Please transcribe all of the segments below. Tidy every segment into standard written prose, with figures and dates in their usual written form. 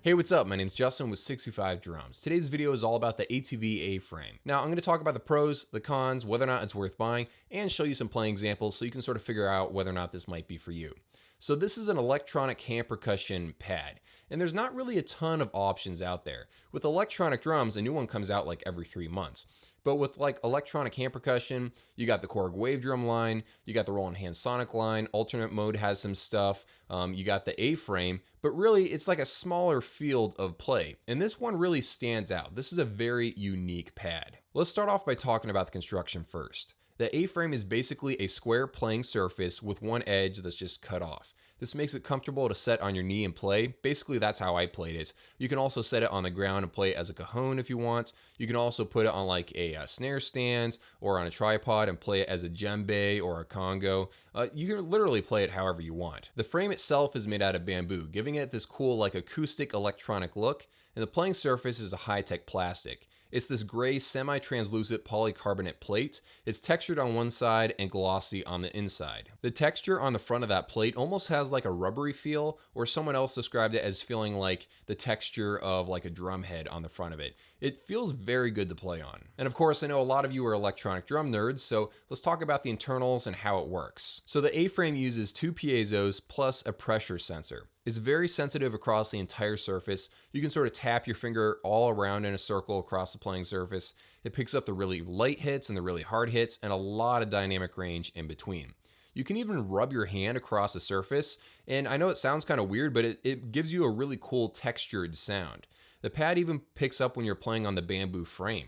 Hey, what's up? My name's Justin with 65 Drums. Today's video is all about the ATV A-frame. Now, I'm going to talk about the pros, the cons, whether or not it's worth buying, and show you some playing examples so you can sort of figure out whether or not this might be for you. So this is an electronic hand percussion pad, and there's not really a ton of options out there. With electronic drums, a new one comes out like every 3 months. But with like electronic hand percussion, you got the Korg wave drum line, you got the Roland Hand Sonic line, alternate mode has some stuff, you got the A-frame, but really it's like a smaller field of play. And this one really stands out. This is a very unique pad. Let's start off by talking about the construction first. The A-frame is basically a square playing surface with one edge that's just cut off. This makes it comfortable to set on your knee and play. Basically, that's how I played it. You can also set it on the ground and play it as a cajon if you want. You can also put it on like a snare stand or on a tripod and play it as a djembe or a congo. You can literally play it however you want. The frame itself is made out of bamboo, giving it this cool like acoustic electronic look, and the playing surface is a high-tech plastic. It's this gray semi-translucent polycarbonate plate. It's textured on one side and glossy on the inside. The texture on the front of that plate almost has like a rubbery feel, or someone else described it as feeling like the texture of like a drum head on the front of it. It feels very good to play on. And of course, I know a lot of you are electronic drum nerds, so let's talk about the internals and how it works. So the A-frame uses 2 piezos plus a pressure sensor. It's very sensitive across the entire surface. You can sort of tap your finger all around in a circle across the playing surface. It picks up the really light hits and the really hard hits and a lot of dynamic range in between. You can even rub your hand across the surface, and I know it sounds kind of weird, but it gives you a really cool textured sound. The pad even picks up when you're playing on the bamboo frame.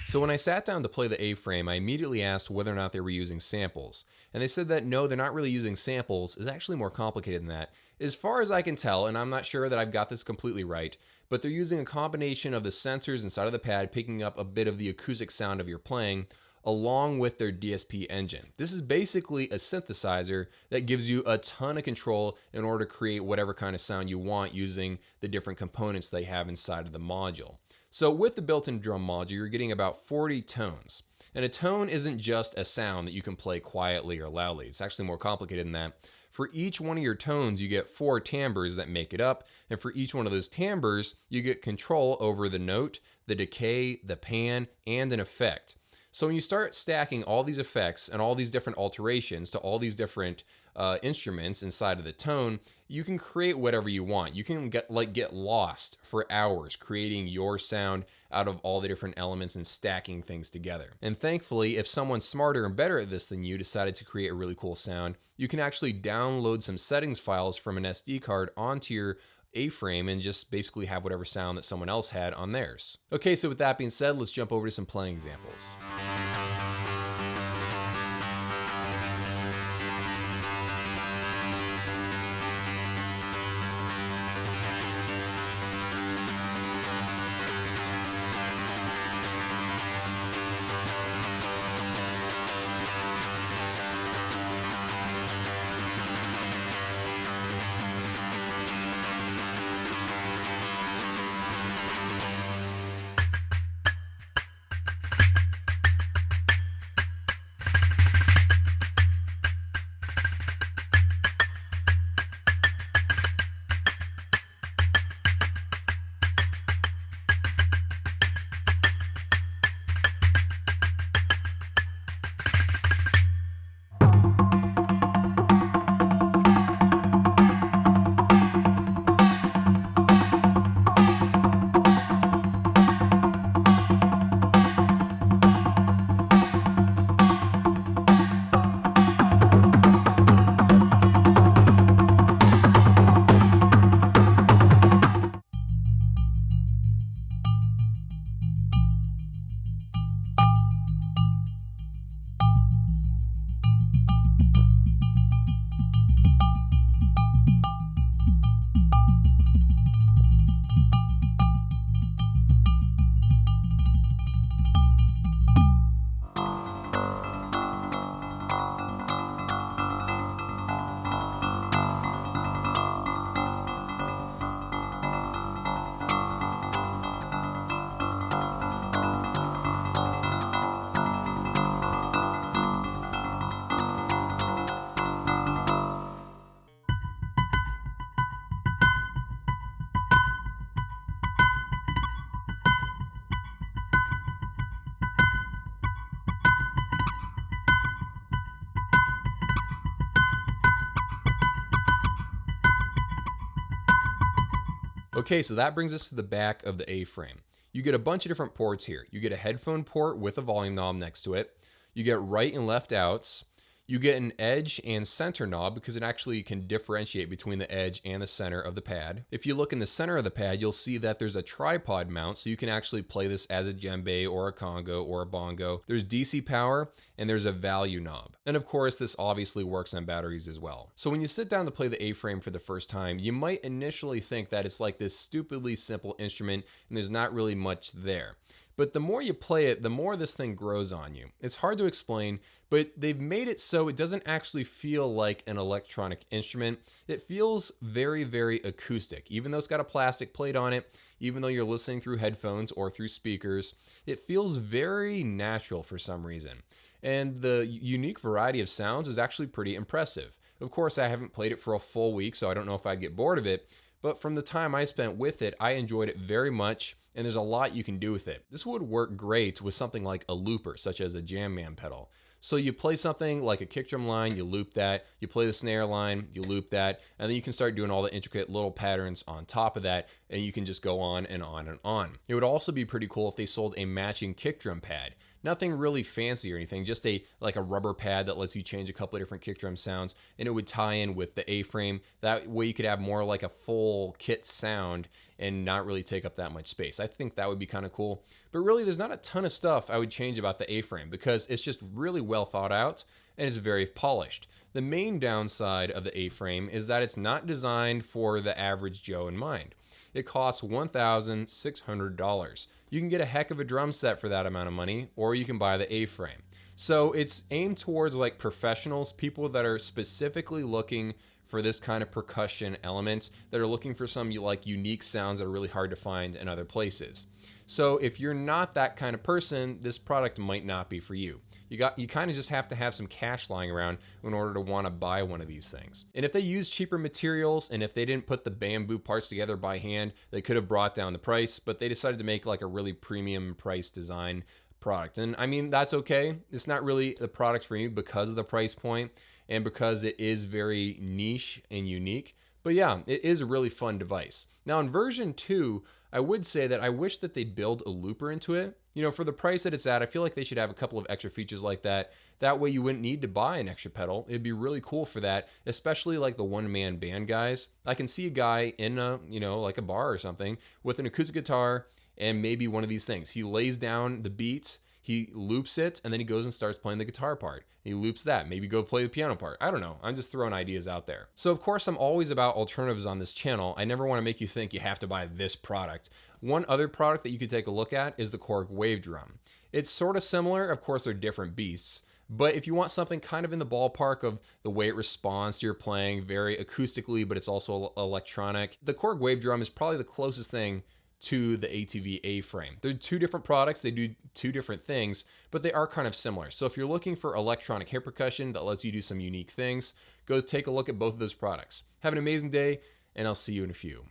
So when I sat down to play the A-frame, I immediately asked whether or not they were using samples. And they said that no, they're not really using samples. It's actually more complicated than that. As far as I can tell, and I'm not sure that I've got this completely right, but they're using a combination of the sensors inside of the pad picking up a bit of the acoustic sound of your playing, along with their DSP engine. This is basically a synthesizer that gives you a ton of control in order to create whatever kind of sound you want using the different components they have inside of the module. So with the built-in drum module, you're getting about 40 tones. And a tone isn't just a sound that you can play quietly or loudly. It's actually more complicated than that. For each one of your tones, you get 4 timbres that make it up. And for each one of those timbres, you get control over the note, the decay, the pan, and an effect. So when you start stacking all these effects and all these different alterations to all these different instruments inside of the tone, you can create whatever you want. You can get lost for hours creating your sound out of all the different elements and stacking things together. And thankfully, if someone smarter and better at this than you decided to create a really cool sound, you can actually download some settings files from an SD card onto your A-frame and just basically have whatever sound that someone else had on theirs. Okay, so with that being said, let's jump over to some playing examples. Okay, so that brings us to the back of the aFrame. You get a bunch of different ports here. You get a headphone port with a volume knob next to it. You get right and left outs. You get an edge and center knob because it actually can differentiate between the edge and the center of the pad. If you look in the center of the pad, you'll see that there's a tripod mount, so you can actually play this as a djembe or a conga or a bongo. There's DC power and there's a value knob. And of course, this obviously works on batteries as well. So when you sit down to play the aFrame for the first time, you might initially think that it's like this stupidly simple instrument and there's not really much there. But the more you play it, the more this thing grows on you. It's hard to explain, but they've made it so it doesn't actually feel like an electronic instrument. It feels very, very acoustic. Even though it's got a plastic plate on it, even though you're listening through headphones or through speakers, it feels very natural for some reason. And the unique variety of sounds is actually pretty impressive. Of course, I haven't played it for a full week, so I don't know if I'd get bored of it, but from the time I spent with it, I enjoyed it very much, and there's a lot you can do with it. This would work great with something like a looper, such as a jam man pedal. So you play something like a kick drum line, you loop that, you play the snare line, you loop that, and then you can start doing all the intricate little patterns on top of that, and you can just go on and on and on. It would also be pretty cool if they sold a matching kick drum pad. Nothing really fancy or anything, just a rubber pad that lets you change a couple of different kick drum sounds, and it would tie in with the aFrame. That way you could have more like a full kit sound and not really take up that much space. I think that would be kind of cool. But really, there's not a ton of stuff I would change about the aFrame because it's just really well thought out and it's very polished. The main downside of the aFrame is that it's not designed for the average Joe in mind. It costs $1,600. You can get a heck of a drum set for that amount of money, or you can buy the aFrame. So it's aimed towards like professionals, people that are specifically looking for this kind of percussion element, that are looking for some like unique sounds that are really hard to find in other places. So if you're not that kind of person, this product might not be for you. You kind of just have to have some cash lying around in order to want to buy one of these things. And if they use cheaper materials and if they didn't put the bamboo parts together by hand, they could have brought down the price, but they decided to make like a really premium price design product. And I mean, that's okay. It's not really the product for you because of the price point and because it is very niche and unique. But yeah, it is a really fun device. Now in version 2, I would say that I wish that they'd build a looper into it. You know, for the price that it's at, I feel like they should have a couple of extra features like that. That way you wouldn't need to buy an extra pedal. It'd be really cool for that, especially like the one-man band guys. I can see a guy in a, like a bar or something with an acoustic guitar and maybe one of these things. He lays down the beat, he loops it, and then he goes and starts playing the guitar part. He loops that, maybe go play the piano part. I don't know, I'm just throwing ideas out there. So of course I'm always about alternatives on this channel. I never want to make you think you have to buy this product. One other product that you could take a look at is the Korg Wave Drum. It's sort of similar, of course they're different beasts, but if you want something kind of in the ballpark of the way it responds to your playing, very acoustically, but it's also electronic, the Korg Wave Drum is probably the closest thing to the ATV aFrame. They're two different products, they do two different things, but they are kind of similar. So if you're looking for electronic hip percussion that lets you do some unique things, go take a look at both of those products. Have an amazing day, and I'll see you in a few.